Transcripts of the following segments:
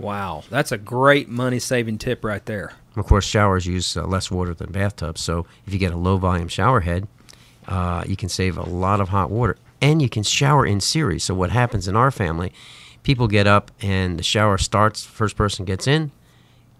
Wow, that's a great money-saving tip right there. Of course, showers use less water than bathtubs, so if you get a low-volume shower head, you can save a lot of hot water. And you can shower in series. So what happens in our family, people get up and the shower starts, first person gets in,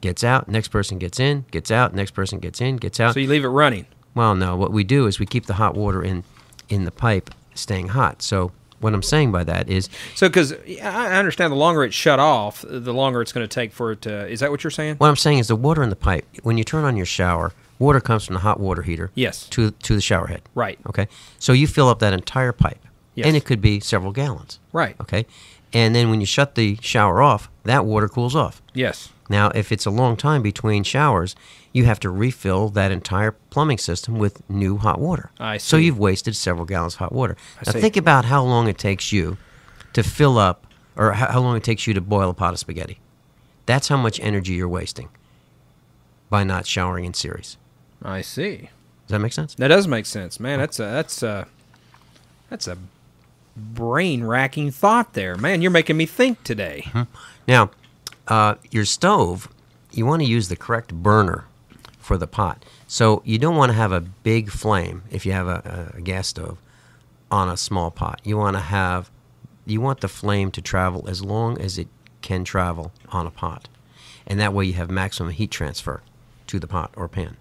gets out, next person gets in, gets out, next person gets in, gets out. So you leave it running? Well, no. What we do is we keep the hot water in the pipe staying hot. So what I'm saying by that is... So, because I understand the longer it's shut off, the longer it's going to take for it to... Is that what you're saying? What I'm saying is the water in the pipe, when you turn on your shower, water comes from the hot water heater to the shower head. Right. Okay? So you fill up that entire pipe. Yes. And it could be several gallons. Right. Okay? And then when you shut the shower off, that water cools off. Yes. Now, if it's a long time between showers, you have to refill that entire plumbing system with new hot water. I see. So you've wasted several gallons of hot water. I Now, see. think about how long it takes you to fill up, or how long it takes you to boil a pot of spaghetti. That's how much energy you're wasting by not showering in series. I see. Does that make sense? That does make sense, man. That's a brain-racking thought there. Man, you're making me think today. Now, your stove, you want to use the correct burner for the pot. So you don't want to have a big flame if you have a gas stove on a small pot. You want the flame to travel as long as it can travel on a pot. And that way you have maximum heat transfer to the pot or pan.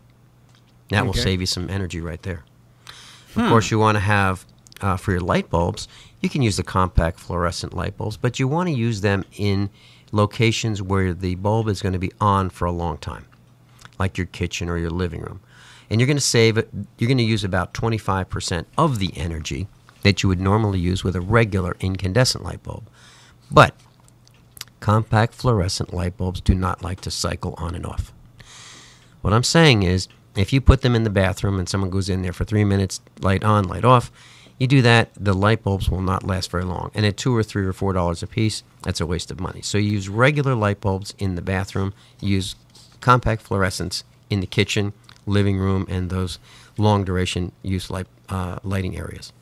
That will save you some energy right there. Of course, you want to have, for your light bulbs, you can use the compact fluorescent light bulbs, but you want to use them in locations where the bulb is going to be on for a long time, like your kitchen or your living room. And you're going to use about 25% of the energy that you would normally use with a regular incandescent light bulb. But compact fluorescent light bulbs do not like to cycle on and off. What I'm saying is, if you put them in the bathroom and someone goes in there for 3 minutes, light on, light off, you do that, the light bulbs will not last very long. And at $2 or $3 or $4 a piece, that's a waste of money. So you use regular light bulbs in the bathroom, you use compact fluorescents in the kitchen, living room, and those long duration use lighting areas.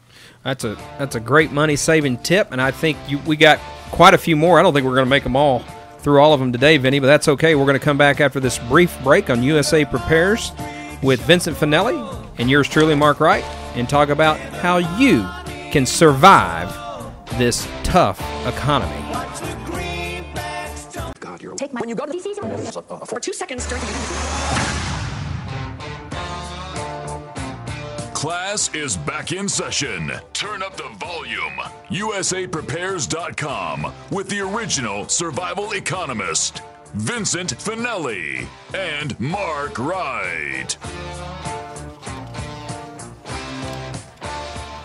That's a great money-saving tip, and I think we got quite a few more. I don't think we're going to make them all through all of them today, Vinny, but that's okay. We're going to come back after this brief break on USA Prepares with Vincent Finelli and yours truly, Mark Wright, and talk about how you can survive this tough economy. God, you're take my when you go to the for 2 seconds during Class is back in session. Turn up the volume. USAPrepares.com with the original survival economist, Vincent Finelli and Mark Wright.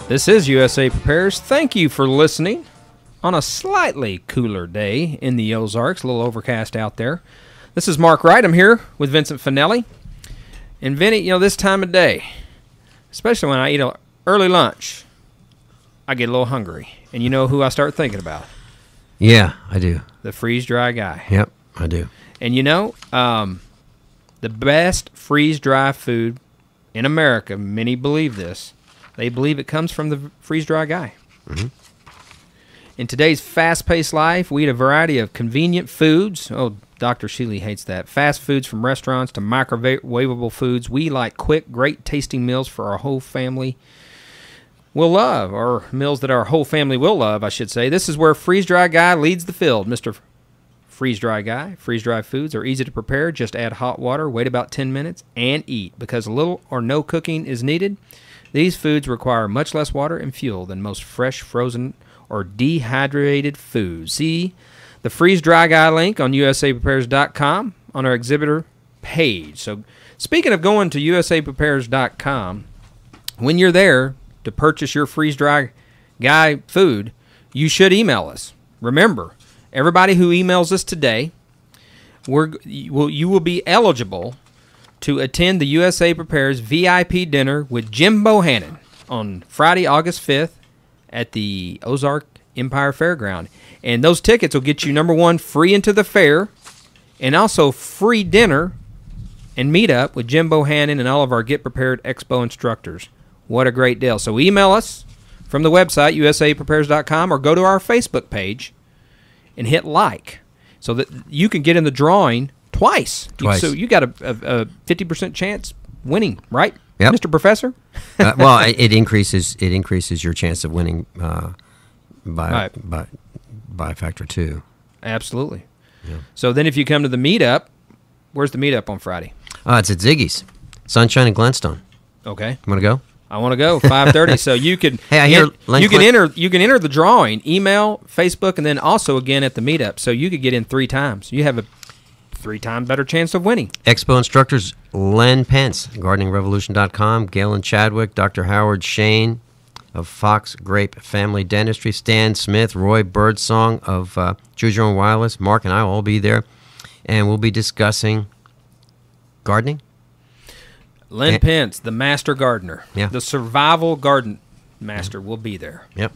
This is USA Prepares. Thank you for listening on a slightly cooler day in the Ozarks, a little overcast out there. This is Mark Wright. I'm here with Vincent Finelli. And Vinny, this time of day, especially when I eat an early lunch, I get a little hungry. And you know who I start thinking about? Yeah, I do. The freeze-dry guy. Yep, I do. And the best freeze-dry food in America, many believe this, they believe it comes from the freeze-dry guy. Mm-hmm. In today's fast-paced life, we eat a variety of convenient foods. Oh, Dr. Sheely hates that. Fast foods from restaurants to microwavable foods. We like quick, great-tasting meals for our whole family will love, or meals that our whole family will love, I should say. This is where Freeze-Dry Guy leads the field. Mr. Freeze-Dry Guy. Freeze-dry foods are easy to prepare. Just add hot water, wait about 10 minutes, and eat. Because little or no cooking is needed, these foods require much less water and fuel than most fresh, frozen, or dehydrated foods. See the Freeze-Dry Guy link on USAPrepares.com on our exhibitor page. So speaking of going to USAPrepares.com, when you're there to purchase your Freeze-Dry Guy food, you should email us. Remember, everybody who emails us today, you will be eligible to attend the USA Prepares VIP dinner with Jim Bohannon on Friday, August 5th at the Ozark Empire Fairground. And those tickets will get you, number one, free into the fair, and also free dinner and meet up with Jim Bohannon and all of our Get Prepared Expo instructors. What a great deal. So email us from the website, usaprepares.com, or go to our Facebook page and hit like. so that you can get in the drawing twice. Twice. So you got a 50% chance winning, right, Yep. Mr. Professor? Well, it increases your chance of winning by a factor 2. Absolutely. Yeah. So then if you come to the meetup, where's the meetup on Friday? It's at Ziggy's, Sunshine and Glenstone. Okay. You want to go? I want to go 5:30. So you can Hey, I hear you can enter the drawing, email, Facebook, and then also again at the meetup. So you could get in 3 times. You have a 3 times better chance of winning. Expo instructors Len Pence, gardeningrevolution.com, Galen Chadwick, Dr. Howard Shane of Fox Grape Family Dentistry, Stan Smith, Roy Birdsong of Choose Your Own Wireless. Mark and I will all be there, and we'll be discussing gardening. Len Pence, the master gardener, Yeah. the survival garden master, will be there. Yep.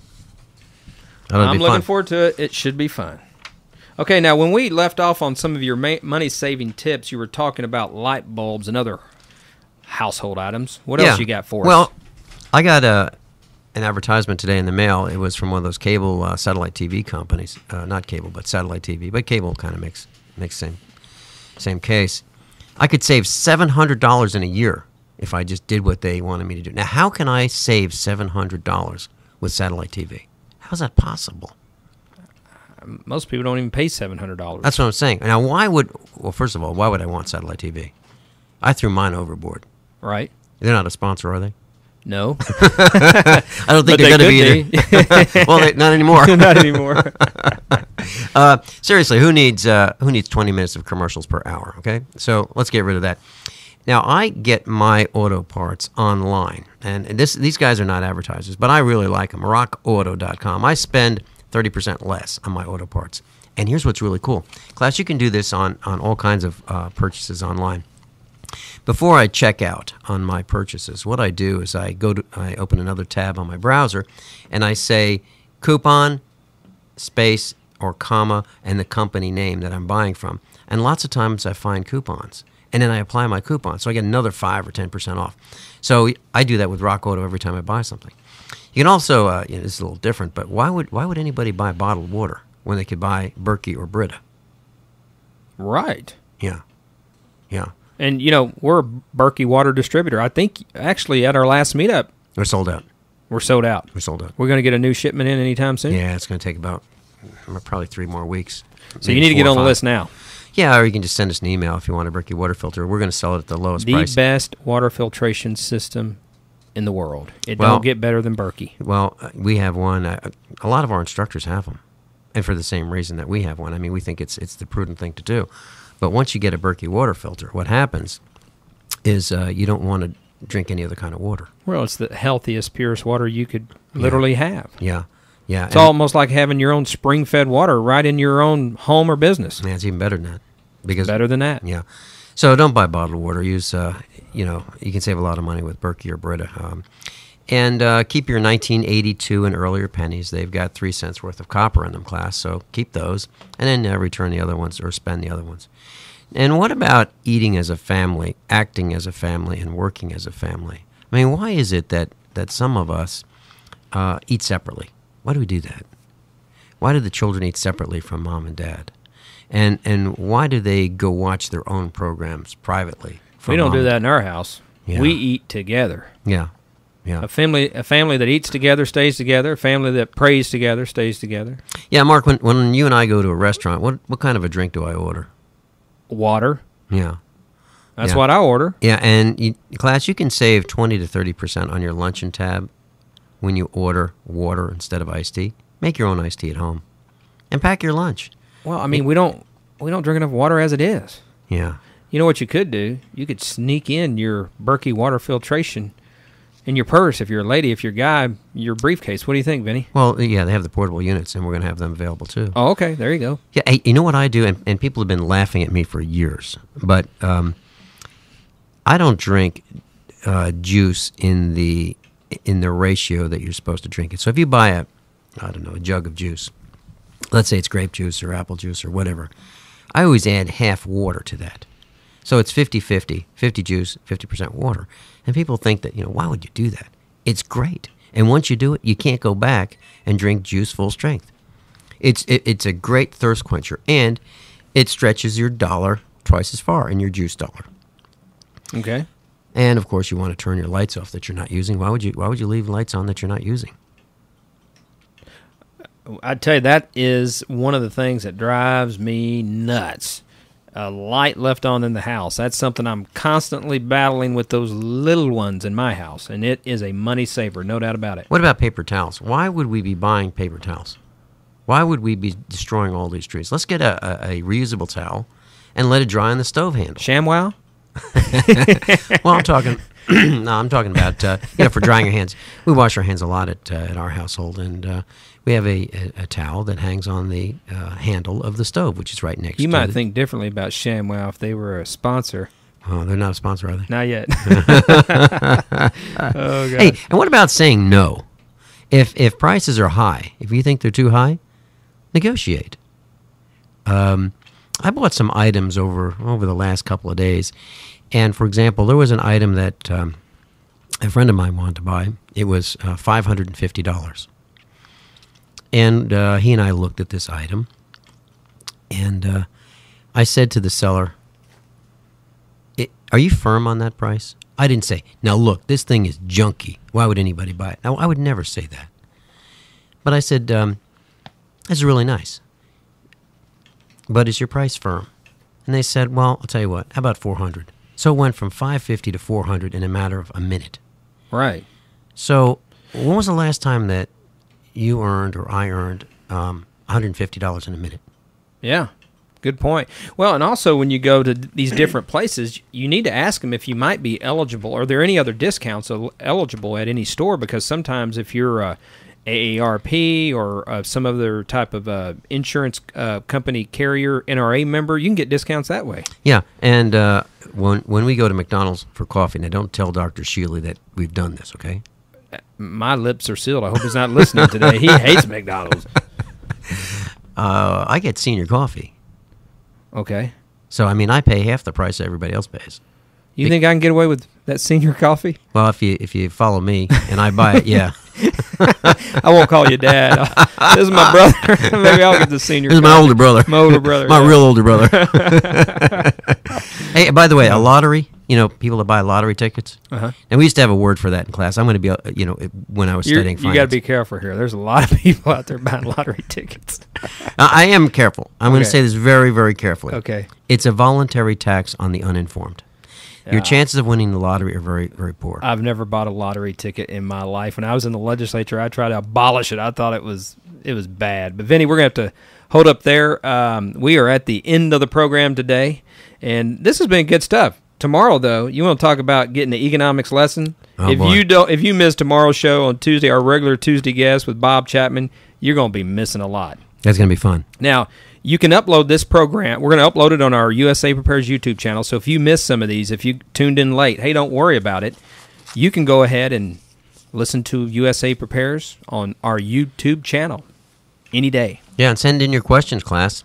That'll I'm be looking fun. forward to it. It should be fun. Okay, now when we left off on some of your money-saving tips, you were talking about light bulbs and other household items. What else you got for us? Well, I got an advertisement today in the mail. It was from one of those cable satellite TV companies. Not cable, but satellite TV. But cable kind of makes same case. I could save $700 in a year if I just did what they wanted me to do. Now, how can I save $700 with satellite TV? How's that possible? Most people don't even pay $700. That's what I'm saying. Now, first of all, why would I want satellite TV? I threw mine overboard. Right? They're not a sponsor, are they? No. I don't think they're going to be either. Well, not anymore. Not anymore. Seriously, who needs 20 minutes of commercials per hour? Okay, so let's get rid of that. Now, I get my auto parts online, and these guys are not advertisers, but I really like them. RockAuto.com. I spend 30% less on my auto parts, and here's what's really cool, class. You can do this on all kinds of purchases online. Before I check out on my purchases, what I do is I open another tab on my browser, and I say coupon, space, or comma, and the company name that I'm buying from. And lots of times I find coupons, and then I apply my coupon, so I get another 5 or 10% off. So I do that with Rock Auto every time I buy something. You can also, this is a little different, but why would anybody buy bottled water when they could buy Berkey or Brita? Right. Yeah. And, we're a Berkey water distributor. I think, actually, at our last meetup, We're sold out. we're sold out. We're sold out. We're going to get a new shipment in anytime soon? Yeah, it's going to take about probably 3 more weeks. So you need to get on the list now. Yeah, or you can just send us an email if you want a Berkey water filter. We're going to sell it at the lowest price. The best water filtration system in the world. It don't get better than Berkey. Well, we have one. A lot of our instructors have them, and for the same reason that we have one. I mean, we think it's the prudent thing to do. But once you get a Berkey water filter, what happens is you don't want to drink any other kind of water. Well, it's the healthiest, purest water you could literally have. Yeah. It's almost like having your own spring-fed water right in your own home or business. Yeah, it's even better than that. Better than that. Yeah. So don't buy bottled water. Use, you can save a lot of money with Berkey or Brita. And keep your 1982 and earlier pennies. They've got 3 cents worth of copper in them, class. So keep those, and then return the other ones or spend the other ones. And what about eating as a family, acting as a family, and working as a family? I mean, why is it that some of us eat separately? Why do we do that? Why do the children eat separately from mom and dad? And why do they go watch their own programs privately? We don't do that in our house. Yeah. We eat together. Yeah. A family that eats together stays together. A family that prays together stays together. Yeah, Mark, when you and I go to a restaurant, what kind of a drink do I order? Water. Yeah. That's what I order. Yeah, and class, you can save 20 to 30% on your luncheon tab when you order water instead of iced tea. Make your own iced tea at home, and pack your lunch. Well, I mean, we don't drink enough water as it is. Yeah. You know what you could do? You could sneak in your Berkey water filtration in your purse if you're a lady. If you're a guy, your briefcase. What do you think, Vinny? Well, yeah, they have the portable units, and we're going to have them available too. Oh, okay. There you go. Yeah, hey, you know what I do, and people have been laughing at me for years, but I don't drink juice in the ratio that you're supposed to drink it. So if you buy a jug of juice, let's say it's grape juice or apple juice or whatever, I always add half water to that. So it's 50-50, 50 juice, 50% water. And people think that, why would you do that? It's great. And once you do it, you can't go back and drink juice full strength. It's a great thirst quencher. And it stretches your dollar twice as far in your juice dollar. Okay. And of course, you want to turn your lights off that you're not using. Why would you leave lights on that you're not using? I'd tell you, that is one of the things that drives me nuts. A light left on in the house. That's something I'm constantly battling with those little ones in my house, and it is a money saver, no doubt about it. What about paper towels? Why would we be buying paper towels? Why would we be destroying all these trees? Let's get a reusable towel and let it dry on the stove handle. ShamWow? Well, I'm talking. No, I'm talking about for drying your hands. We wash our hands a lot at our household, and we have a towel that hangs on the handle of the stove, which is right next. You to might think differently about ShamWow if they were a sponsor. Oh, they're not a sponsor, are they? Not yet. Oh, God. Hey, and what about saying no? If prices are high, if you think they're too high, negotiate. I bought some items over the last couple of days, and for example, there was an item that a friend of mine wanted to buy. It was $550, and he and I looked at this item, and I said to the seller, "Are you firm on that price?" I didn't say, "Now look, this thing is junky. Why would anybody buy it?" Now, I would never say that, but I said, "That's really nice. But is your price firm?" And they said, "Well, I'll tell you what, how about $400? So it went from $550 to $400 in a matter of a minute. Right. So when was the last time that you earned or I earned $150 in a minute? Yeah. Good point. Well, and also when you go to these different places, you need to ask them if you might be eligible. Are there any other discounts eligible at any store? Because sometimes if you're AARP or some other type of insurance company carrier NRA member, you can get discounts that way. Yeah, and when we go to McDonald's for coffee, now don't tell Dr. Shealy that we've done this, okay? My lips are sealed. I hope he's not listening today. He hates McDonald's. I get senior coffee. Okay. So, I mean, I pay half the price everybody else pays. You think I can get away with that senior coffee? Well, if you follow me and I buy it, yeah. I won't call you Dad. This is my brother. Maybe I'll get the senior. This is my older brother. My older brother. My yeah. real older brother. Hey, by the way, a lottery. You know, people that buy lottery tickets. Uh-huh. And we used to have a word for that in class. I'm going to be, when I was studying finance. You got to be careful here. There's a lot of people out there buying lottery tickets. I am careful. I'm going to say this very, very carefully. Okay. It's a voluntary tax on the uninformed. Your chances of winning the lottery are very, very poor. I've never bought a lottery ticket in my life. When I was in the legislature, I tried to abolish it. I thought it was bad. But, Vinny, we're going to have to hold up there. We are at the end of the program today, and this has been good stuff. Tomorrow, though, you want to talk about getting the economics lesson? Oh, boy. If you miss tomorrow's show on Tuesday, our regular Tuesday guest with Bob Chapman, you're going to be missing a lot. That's going to be fun. Now, you can upload this program. We're going to upload it on our USA Prepares YouTube channel. So if you missed some of these, if you tuned in late, hey, don't worry about it. You can go ahead and listen to USA Prepares on our YouTube channel any day. Yeah, and send in your questions, class.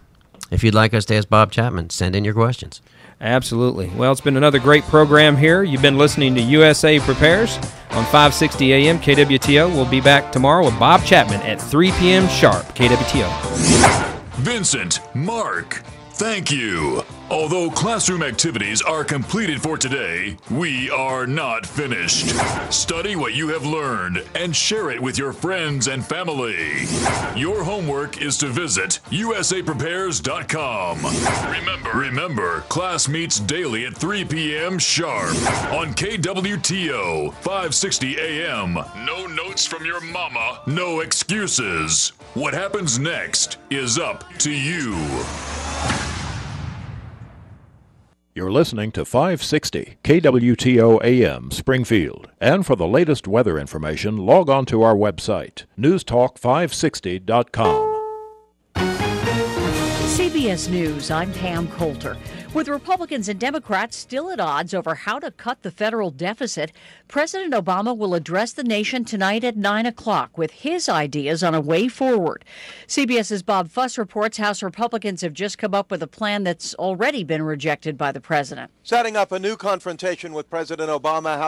If you'd like us to ask Bob Chapman, send in your questions. Absolutely. Well, it's been another great program here. You've been listening to USA Prepares on 560 AM KWTO. We'll be back tomorrow with Bob Chapman at 3 p.m. sharp, KWTO. Vincent, Mark, thank you. Although classroom activities are completed for today, we are not finished. Study what you have learned and share it with your friends and family. Your homework is to visit usaprepares.com. Remember, class meets daily at 3 p.m. sharp on KWTO 560 AM. No notes from your mama, no excuses. What happens next is up to you. You're listening to 560 KWTO AM Springfield. And for the latest weather information, log on to our website, newstalk560.com. CBS News, I'm Pam Coulter. With Republicans and Democrats still at odds over how to cut the federal deficit, President Obama will address the nation tonight at 9 o'clock with his ideas on a way forward. CBS's Bob Fuss reports House Republicans have just come up with a plan that's already been rejected by the president. Setting up a new confrontation with President Obama, House